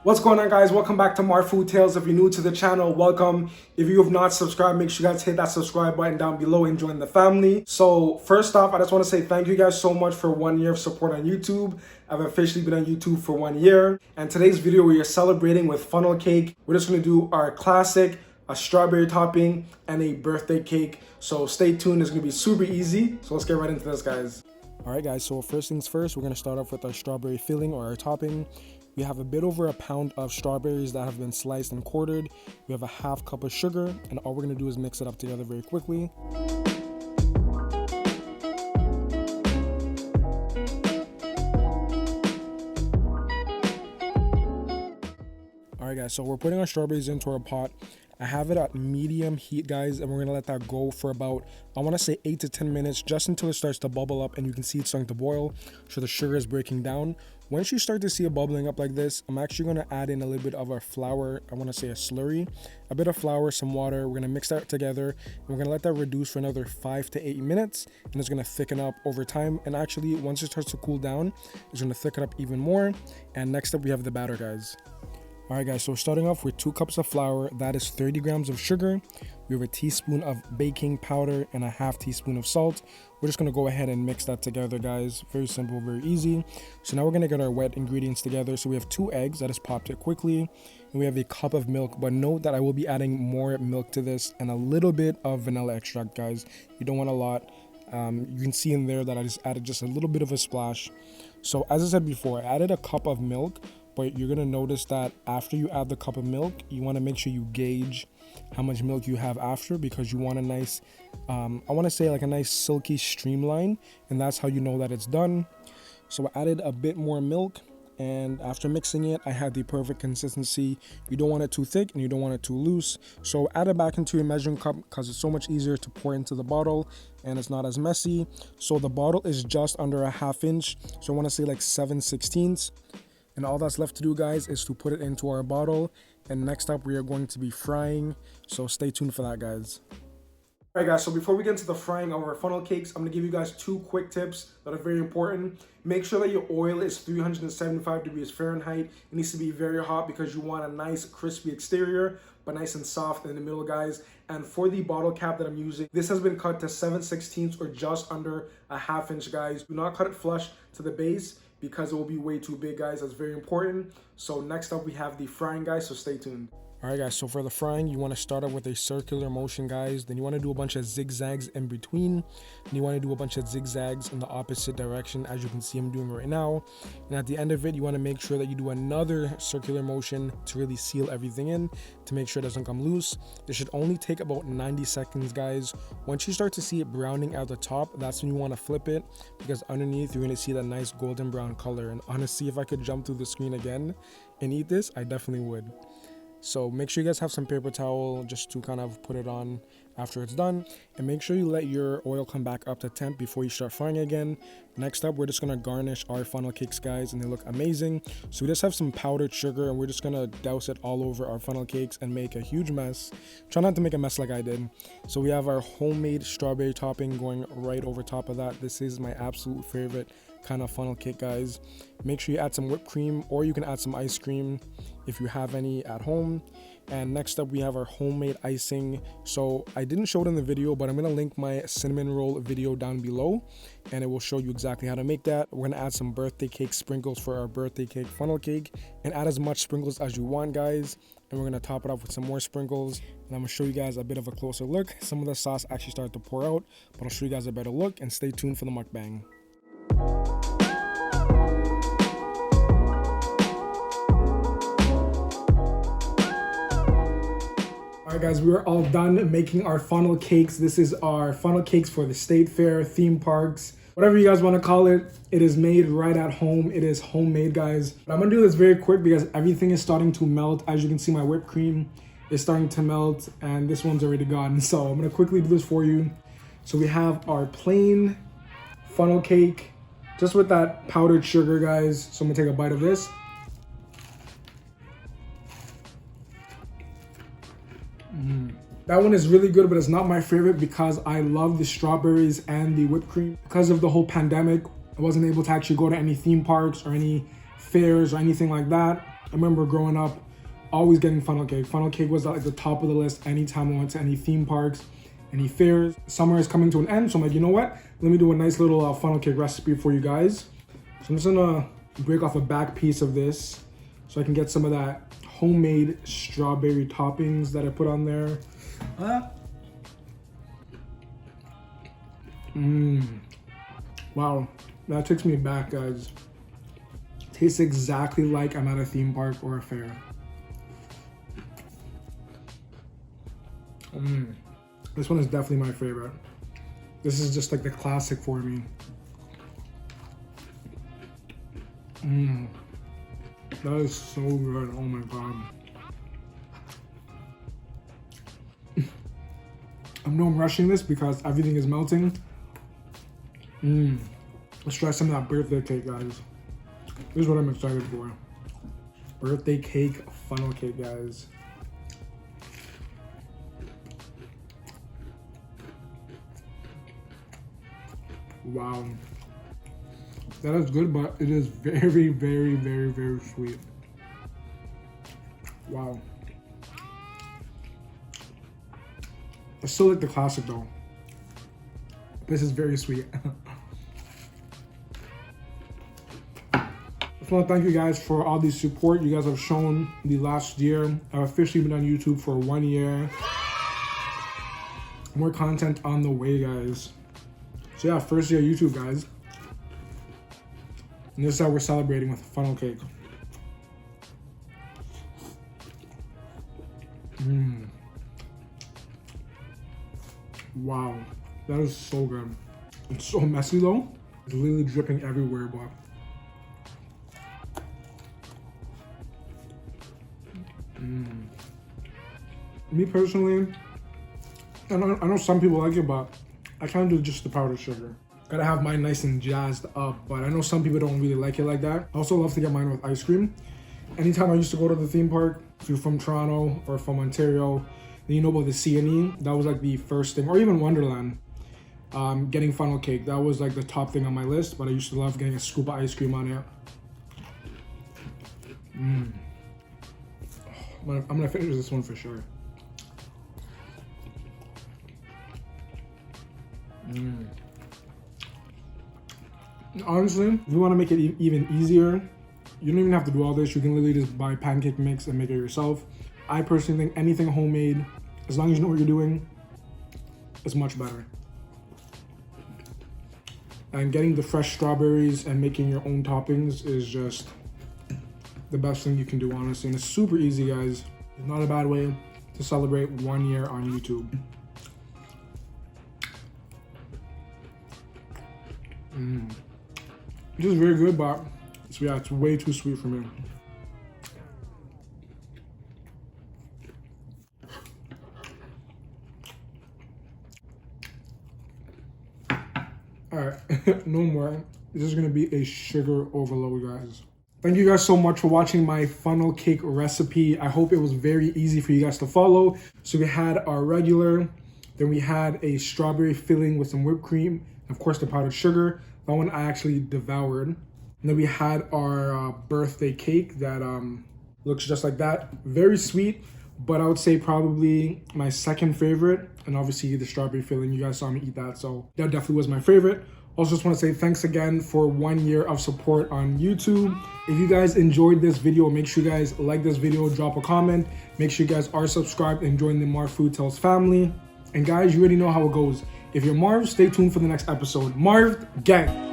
What's going on, guys? Welcome back to Mar Food Tales. If you're new to the channel, welcome. If you have not subscribed, make sure you guys hit that subscribe button down below and join the family. So first off, I just want to say thank you guys so much for 1 year of support on YouTube. I've officially been on YouTube for 1 year. And today's video, we are celebrating with funnel cake. We're just going to do our classic, a strawberry topping, and a birthday cake. So stay tuned. It's going to be super easy. So let's get right into this, guys. All right, guys. So first things first, we're going to start off with our strawberry filling or our topping. We have a bit over a pound of strawberries that have been sliced and quartered. We have a half cup of sugar, and all we're gonna do is mix it up together very quickly. All right, guys, so we're putting our strawberries into our pot. I have it at medium heat, guys, and we're gonna let that go for about, I wanna say 8 to 10 minutes, just until it starts to bubble up and you can see it's starting to boil, so the sugar is breaking down. Once you start to see it bubbling up like this, I'm actually gonna add in a little bit of our flour. I wanna say a slurry, a bit of flour, some water. We're gonna mix that together, and we're gonna let that reduce for another 5 to 8 minutes, and it's gonna thicken up over time. And actually, once it starts to cool down, it's gonna thicken up even more. And next up, we have the batter, guys. All right, guys, so starting off with 2 cups of flour, that is 30 grams of sugar. We have a teaspoon of baking powder and a half teaspoon of salt. We're just gonna go ahead and mix that together, guys. Very simple, very easy. So now we're gonna get our wet ingredients together. So we have 2 eggs, that is popped it quickly. And we have a cup of milk, but note that I will be adding more milk to this and a little bit of vanilla extract, guys. You don't want a lot. You can see in there that I just added just a little bit of a splash. So as I said before, I added a cup of milk, but you're gonna notice that after you add the cup of milk, you wanna make sure you gauge how much milk you have after, because you want a nice, I wanna say like a nice silky streamline, and that's how you know that it's done. So I added a bit more milk, and after mixing it, I had the perfect consistency. You don't want it too thick and you don't want it too loose. So add it back into your measuring cup because it's so much easier to pour into the bottle and it's not as messy. So the bottle is just under a ½ inch. So I wanna say like 7/16. And all that's left to do, guys, is to put it into our bottle. And next up, we are going to be frying. So stay tuned for that, guys. All right, guys, so before we get into the frying of our funnel cakes, I'm gonna give you guys 2 quick tips that are very important. Make sure that your oil is 375 degrees Fahrenheit. It needs to be very hot because you want a nice crispy exterior, but nice and soft in the middle, guys. And for the bottle cap that I'm using, this has been cut to 7/16 or just under a ½ inch, guys. Do not cut it flush to the base, because it will be way too big, guys. That's very important. So next up, we have the frying, guys, so stay tuned. All right, guys, so for the frying, you want to start off with a circular motion, guys. Then you want to do a bunch of zigzags in between. And you want to do a bunch of zigzags in the opposite direction, as you can see I'm doing right now. And at the end of it, you want to make sure that you do another circular motion to really seal everything in, to make sure it doesn't come loose. It should only take about 90 seconds, guys. Once you start to see it browning at the top, that's when you want to flip it, because underneath, you're going to see that nice golden brown color. And honestly, if I could jump through the screen again and eat this, I definitely would. So make sure you guys have some paper towel just to kind of put it on after it's done, and make sure you let your oil come back up to temp before you start frying again. Next up, we're just gonna garnish our funnel cakes, guys, and they look amazing. So we just have some powdered sugar, and we're just gonna douse it all over our funnel cakes and make a huge mess. Try not to make a mess like I did. So we have our homemade strawberry topping going right over top of that. This is my absolute favorite kind of funnel cake, guys. Make sure you add some whipped cream, or you can add some ice cream if you have any at home. And next up, we have our homemade icing. So I didn't show it in the video, but I'm gonna link my cinnamon roll video down below, and it will show you exactly how to make that. We're gonna add some birthday cake sprinkles for our birthday cake funnel cake, and add as much sprinkles as you want, guys. And we're gonna top it off with some more sprinkles, and I'm gonna show you guys a bit of a closer look. Some of the sauce actually started to pour out, but I'll show you guys a better look, and stay tuned for the mukbang. All right, guys, we are all done making our funnel cakes. This is our funnel cakes for the state fair, theme parks, whatever you guys want to call it. It is made right at home. It is homemade, guys. But I'm gonna do this very quick because everything is starting to melt. As you can see, my whipped cream is starting to melt, and this one's already gone. So I'm gonna quickly do this for you. So we have our plain funnel cake, just with that powdered sugar, guys. So I'm gonna take a bite of this. That one is really good, but it's not my favorite because I love the strawberries and the whipped cream. Because of the whole pandemic, I wasn't able to actually go to any theme parks or any fairs or anything like that. I remember growing up, always getting funnel cake. Funnel cake was at like the top of the list anytime I went to any theme parks, any fairs. Summer is coming to an end, so I'm like, you know what? Let me do a nice little funnel cake recipe for you guys. So I'm just gonna break off a back piece of this so I can get some of that homemade strawberry toppings that I put on there. Wow, that takes me back, guys. Tastes exactly like I'm at a theme park or a fair. This one is definitely my favorite. This is just like the classic for me. That is so good. Oh my god. I know I'm rushing this because everything is melting. Let's try some of that birthday cake, guys. This is what I'm excited for. Birthday cake, funnel cake, guys. Wow. That is good, but it is very, very, very, very sweet. Wow. I still like the classic though. This is very sweet. I just want to thank you guys for all the support you guys have shown the last year. I've officially been on YouTube for 1 year. More content on the way, guys. So yeah, first year YouTube, guys. And this is how we're celebrating with funnel cake. Wow, that is so good. It's so messy though. It's literally dripping everywhere, but me personally, I know some people like it, but I kind of do just the powdered sugar. Gotta have mine nice and jazzed up, but I know some people don't really like it like that. I also love to get mine with ice cream. Anytime I used to go to the theme park, if you're from Toronto or from Ontario, then you know about the C&E. That was like the first thing, or even Wonderland. Getting funnel cake, that was like the top thing on my list, but I used to love getting a scoop of ice cream on it. I'm gonna finish this one for sure. Honestly, if you want to make it even easier, you don't even have to do all this. You can literally just buy pancake mix and make it yourself. I personally think anything homemade, as long as you know what you're doing, is much better. And getting the fresh strawberries and making your own toppings is just the best thing you can do, honestly. And it's super easy, guys. It's not a bad way to celebrate 1 year on YouTube. It is very good, but it's way too sweet for me. Alright, no more. This is gonna be a sugar overload, guys. Thank you guys so much for watching my funnel cake recipe. I hope it was very easy for you guys to follow. So we had our regular, then we had a strawberry filling with some whipped cream, and of course the powdered sugar. That one I actually devoured. And then we had our birthday cake that looks just like that. Very sweet, but I would say probably my second favorite. And obviously the strawberry filling, you guys saw me eat that, so that definitely was my favorite. Also just want to say thanks again for 1 year of support on YouTube. If you guys enjoyed this video, make sure you guys like this video, drop a comment. Make sure you guys are subscribed and join the Marv Food Tells family. And guys, you already know how it goes. If you're Marv, stay tuned for the next episode. Marv Gang.